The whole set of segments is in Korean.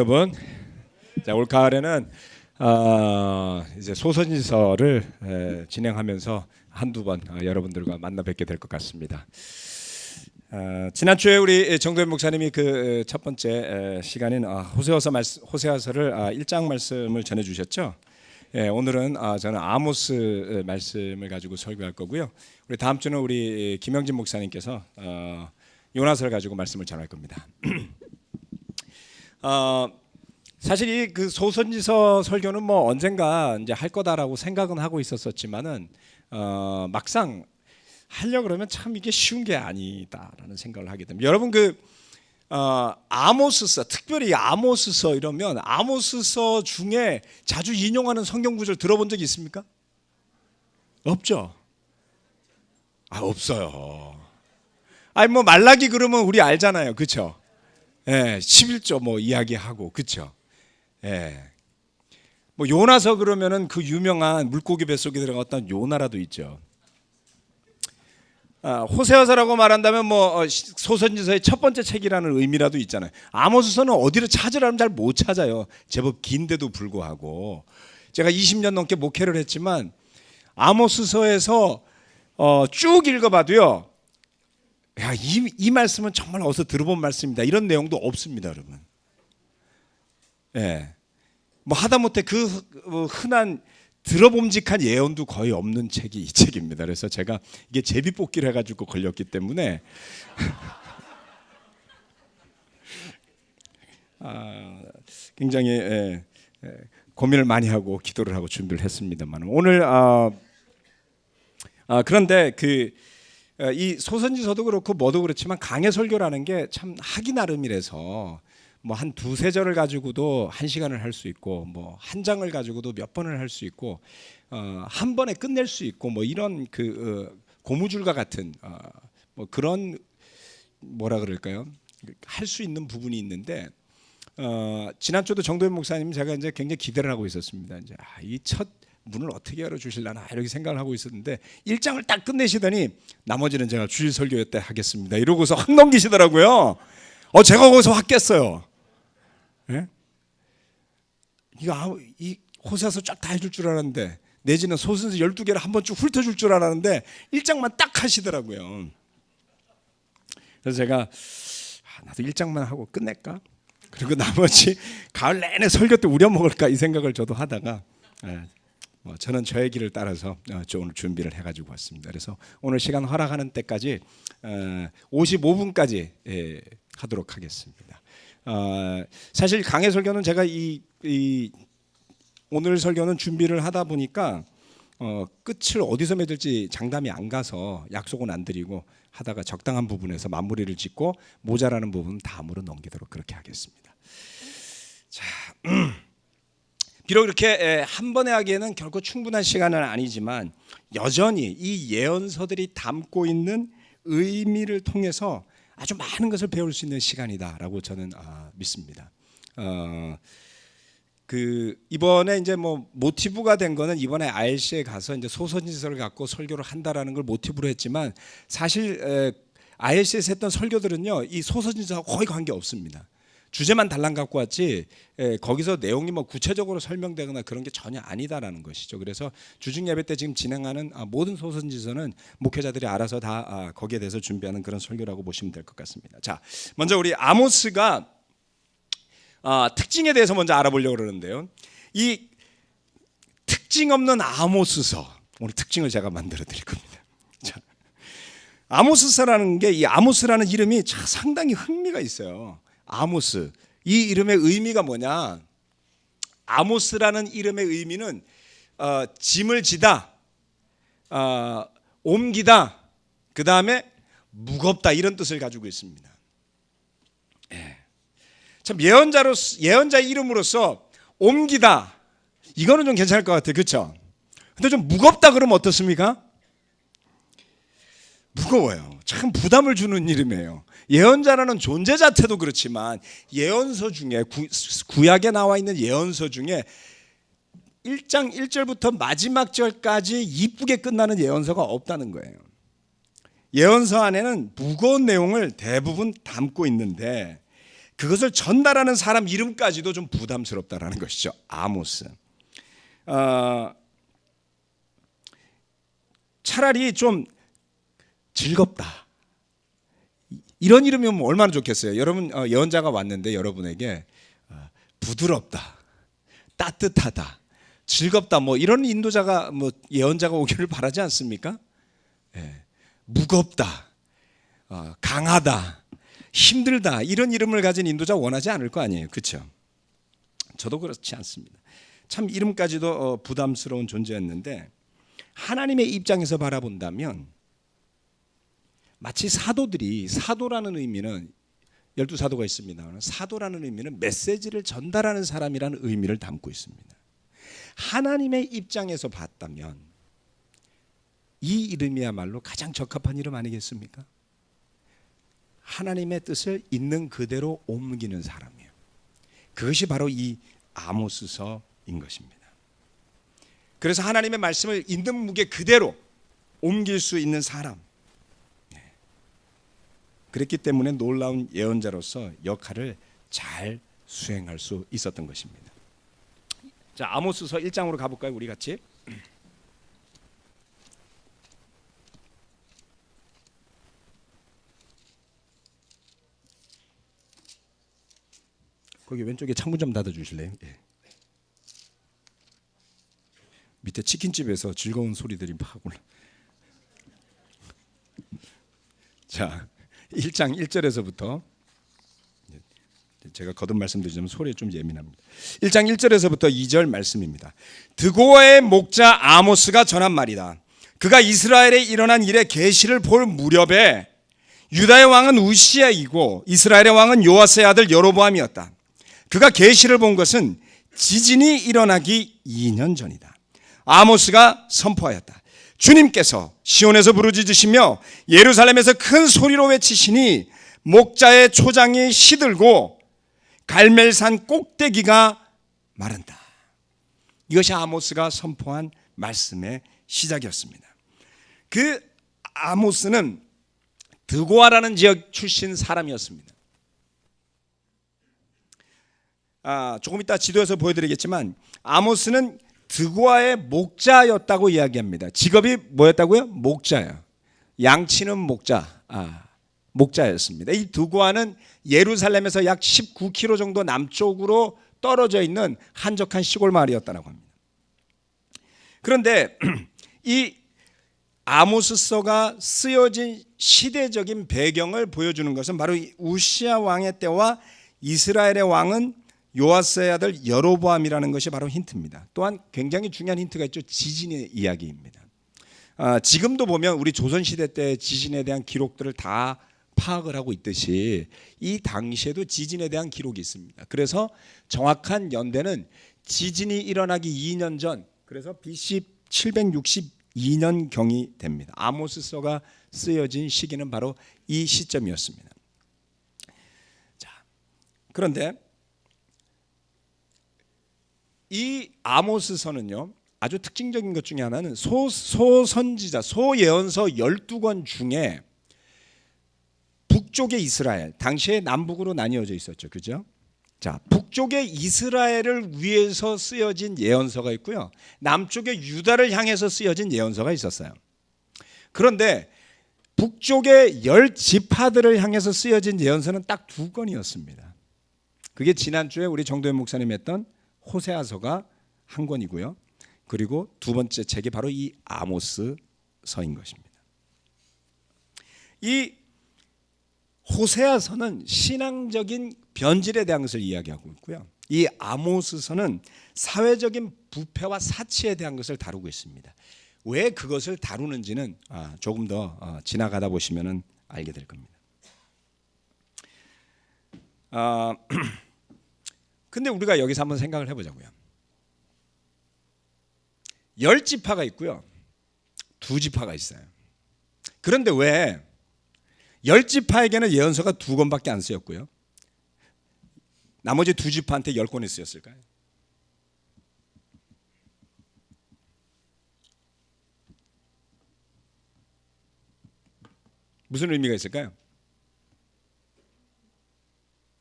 여러분, 자, 올 가을에는 이제 소선지서를 진행하면서 한두 번 여러분들과 만나 뵙게 될 것 같습니다. 지난주에 우리 정도현 목사님이 그 첫 번째 시간인 호세아서를 1장 말씀을 전해 주셨죠. 오늘은 저는 아모스 말씀을 가지고 설교할 거고요. 우리 다음 주는 우리 김영진 목사님께서 요나서를 가지고 말씀을 전할 겁니다. 사실 이 그 소선지서 설교는 뭐 언젠가 이제 할 거다라고 생각은 하고 있었지만은 막상 하려 그러면 참 이게 쉬운 게 아니다라는 생각을 하게 됩니다. 여러분 아모스서, 특별히 아모스서 이러면 아모스서 중에 자주 인용하는 성경 구절 들어본 적 있습니까? 없죠. 없어요. 뭐 말라기 그러면 우리 알잖아요, 그렇죠? 11조 뭐 이야기하고, 그렇죠? 뭐 요나서 그러면은 그 유명한 물고기 뱃속에 들어갔던 요나라도 있죠. 호세아서라고 말한다면 뭐 소선지서의 첫 번째 책이라는 의미라도 있잖아요. 아모스서는 어디를 찾으라면 잘 못 찾아요. 제법 긴데도 불구하고 제가 20년 넘게 목회를 했지만 아모스서에서 쭉 읽어봐도요. 야, 이 말씀은 정말 어디서 들어본 말씀입니다. 이런 내용도 없습니다, 여러분. 뭐 하다못해 그 흔한 들어봄직한 예언도 거의 없는 책이 이 책입니다. 그래서 제가 이게 제비뽑기를 해가지고 걸렸기 때문에 굉장히 고민을 많이 하고 기도를 하고 준비를 했습니다만 오늘 그런데 이 소선지서도 그렇고 뭐도 그렇지만 강해 설교라는 게 참 하기 나름이라서 뭐 한 두세 절을 가지고도 한 시간을 할 수 있고 뭐 한 장을 가지고도 몇 번을 할 수 있고 한 번에 끝낼 수 있고 뭐 이런 고무줄과 같은 뭐 그런 뭐라 그럴까요? 할 수 있는 부분이 있는데 지난주도 정도현 목사님 제가 이제 굉장히 기대를 하고 있었습니다. 이제 이 첫 문을 어떻게 열어 주실라나 이렇게 생각을 하고 있었는데 1장을 딱 끝내시더니 나머지는 제가 주일 설교 때 하겠습니다. 이러고서 확 넘기시더라고요. 제가 거기서 확 깼어요. 이 호세아서 쫙 다 해줄 줄 알았는데 내지는 소선지 12개를 한 번 쭉 훑어줄 줄 알았는데 1장만 딱 하시더라고요. 그래서 제가 나도 1장만 하고 끝낼까? 그리고 나머지 가을 내내 설교 때 우려먹을까 이 생각을 저도 하다가 저는 저의 길을 따라서 오늘 준비를 해가지고 왔습니다. 그래서 오늘 시간 허락하는 때까지 55분까지 하도록 하겠습니다. 사실 강해 설교는 제가 오늘 설교는 준비를 하다 보니까 끝을 어디서 맺을지 장담이 안 가서 약속은 안 드리고 하다가 적당한 부분에서 마무리를 짓고 모자라는 부분은 다음으로 넘기도록 그렇게 하겠습니다. 자. 비록 이렇게 한 번에 하기에는 결코 충분한 시간은 아니지만 여전히 이 예언서들이 담고 있는 의미를 통해서 아주 많은 것을 배울 수 있는 시간이다라고 저는 믿습니다. 이번에 이제 뭐 모티브가 된 거는 이번에 ILC에 가서 이제 소선지서를 갖고 설교를 한다라는 걸 모티브로 했지만 사실 ILC에서 했던 설교들은요 이 소선지서하고 거의 관계 없습니다. 주제만 달랑 갖고 왔지 거기서 내용이 뭐 구체적으로 설명되거나 그런 게 전혀 아니다라는 것이죠. 그래서 주중 예배 때 지금 진행하는 모든 소선지서는 목회자들이 알아서 다 거기에 대해서 준비하는 그런 설교라고 보시면 될 것 같습니다. 자, 먼저 우리 아모스가 특징에 대해서 먼저 알아보려고 그러는데요. 이 특징 없는 아모스서 오늘 특징을 제가 만들어 드릴 겁니다. 자, 아모스서라는 게 이 아모스라는 이름이 상당히 흥미가 있어요. 아모스 이 이름의 의미가 뭐냐? 아모스라는 이름의 의미는 짐을 지다, 옮기다, 그 다음에 무겁다 이런 뜻을 가지고 있습니다. 참 예언자 이름으로서 옮기다 이거는 좀 괜찮을 것 같아요, 그렇죠? 근데 좀 무겁다 그러면 어떻습니까? 무거워요. 참 부담을 주는 이름이에요. 예언자라는 존재 자체도 그렇지만 예언서 중에 구약에 나와 있는 예언서 중에 1장 1절부터 마지막 절까지 이쁘게 끝나는 예언서가 없다는 거예요. 예언서 안에는 무거운 내용을 대부분 담고 있는데 그것을 전달하는 사람 이름까지도 좀 부담스럽다라는 것이죠. 아모스. 차라리 좀 즐겁다, 이런 이름이면 얼마나 좋겠어요. 여러분, 예언자가 왔는데 여러분에게 부드럽다, 따뜻하다, 즐겁다, 뭐 이런 인도자가, 뭐 예언자가 오기를 바라지 않습니까? 예. 무겁다, 강하다, 힘들다, 이런 이름을 가진 인도자 원하지 않을 거 아니에요. 그렇죠? 저도 그렇지 않습니다. 참 이름까지도 부담스러운 존재였는데, 하나님의 입장에서 바라본다면 마치 사도들이, 사도라는 의미는 12사도가 있습니다. 사도라는 의미는 메시지를 전달하는 사람이라는 의미를 담고 있습니다. 하나님의 입장에서 봤다면 이 이름이야말로 가장 적합한 이름 아니겠습니까? 하나님의 뜻을 있는 그대로 옮기는 사람이에요. 그것이 바로 이 아모스서인 것입니다. 그래서 하나님의 말씀을 있는 무게 그대로 옮길 수 있는 사람, 그랬기 때문에 놀라운 예언자로서 역할을 잘 수행할 수 있었던 것입니다. 자, 아모스서 1장으로 가볼까요? 우리 같이. 거기 왼쪽에 창문 좀 닫아주실래요? 예. 밑에 치킨집에서 즐거운 소리들이 막 올라. 자, 1장 1절에서부터, 제가 거듭 말씀드리자면 소리에 좀 예민합니다. 1장 1절에서부터 2절 말씀입니다. 드고아의 목자 아모스가 전한 말이다. 그가 이스라엘에 일어난 일의 계시를 볼 무렵에 유다의 왕은 우시야이고 이스라엘의 왕은 요아스의 아들 여로보암이었다. 그가 계시를 본 것은 지진이 일어나기 2년 전이다. 아모스가 선포하였다. 주님께서 시온에서 부르짖으시며 예루살렘에서 큰 소리로 외치시니 목자의 초장이 시들고 갈멜산 꼭대기가 마른다. 이것이 아모스가 선포한 말씀의 시작이었습니다. 그 아모스는 드고아라는 지역 출신 사람이었습니다. 조금 이따 지도에서 보여드리겠지만 아모스는 드고아의 목자였다고 이야기합니다. 직업이 뭐였다고요? 목자예요. 양치는 목자, 목자였습니다. 이 드고아는 예루살렘에서 약 19km 정도 남쪽으로 떨어져 있는 한적한 시골 마을이었다고 합니다. 그런데 이 아모스서가 쓰여진 시대적인 배경을 보여주는 것은 바로 이 우시야 왕의 때와 이스라엘의 왕은 요아스의 아들 여로보암이라는 것이 바로 힌트입니다. 또한 굉장히 중요한 힌트가 있죠. 지진의 이야기입니다. 지금도 보면 우리 조선시대 때 지진에 대한 기록들을 다 파악을 하고 있듯이 이 당시에도 지진에 대한 기록이 있습니다. 그래서 정확한 연대는 지진이 일어나기 2년 전, 그래서 BC 762년경이 됩니다. 아모스서가 쓰여진 시기는 바로 이 시점이었습니다. 자, 그런데 이 아모스서는요, 아주 특징적인 것 중에 하나는 소선지자, 소예언서 12권 중에 북쪽의 이스라엘, 당시에 남북으로 나뉘어져 있었죠. 그죠? 자, 북쪽의 이스라엘을 위해서 쓰여진 예언서가 있고요. 남쪽의 유다를 향해서 쓰여진 예언서가 있었어요. 그런데 북쪽의 10지파들을 향해서 쓰여진 예언서는 딱 2권이었습니다. 그게 지난주에 우리 정도현 목사님이 했던 호세아서가 한 권이고요. 그리고 두 번째 책이 바로 이 아모스서인 것입니다. 이 호세아서는 신앙적인 변질에 대한 것을 이야기하고 있고요. 이 아모스서는 사회적인 부패와 사치에 대한 것을 다루고 있습니다. 왜 그것을 다루는지는 조금 더 지나가다 보시면 알게 될 겁니다. 근데 우리가 여기서 한번 생각을 해보자고요. 10지파가 있고요. 2지파가 있어요. 그런데 왜 10지파에게는 예언서가 2권밖에 안 쓰였고요. 나머지 2지파한테 10권이 쓰였을까요? 무슨 의미가 있을까요?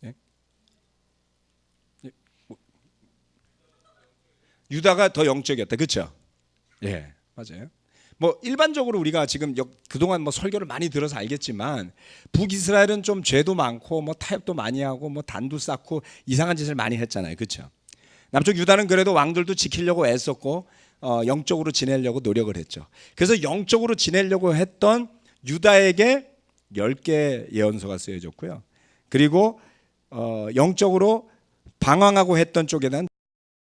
네? 유다가 더 영적이었다. 그렇죠? 예, 맞아요. 뭐 일반적으로 우리가 지금 그동안 뭐 설교를 많이 들어서 알겠지만 북이스라엘은 좀 죄도 많고 뭐 타협도 많이 하고 뭐 단도 쌓고 이상한 짓을 많이 했잖아요. 그렇죠? 남쪽 유다는 그래도 왕들도 지키려고 애썼고 영적으로 지내려고 노력을 했죠. 그래서 영적으로 지내려고 했던 유다에게 10개 예언서가 쓰여졌고요. 그리고 영적으로 방황하고 했던 쪽에는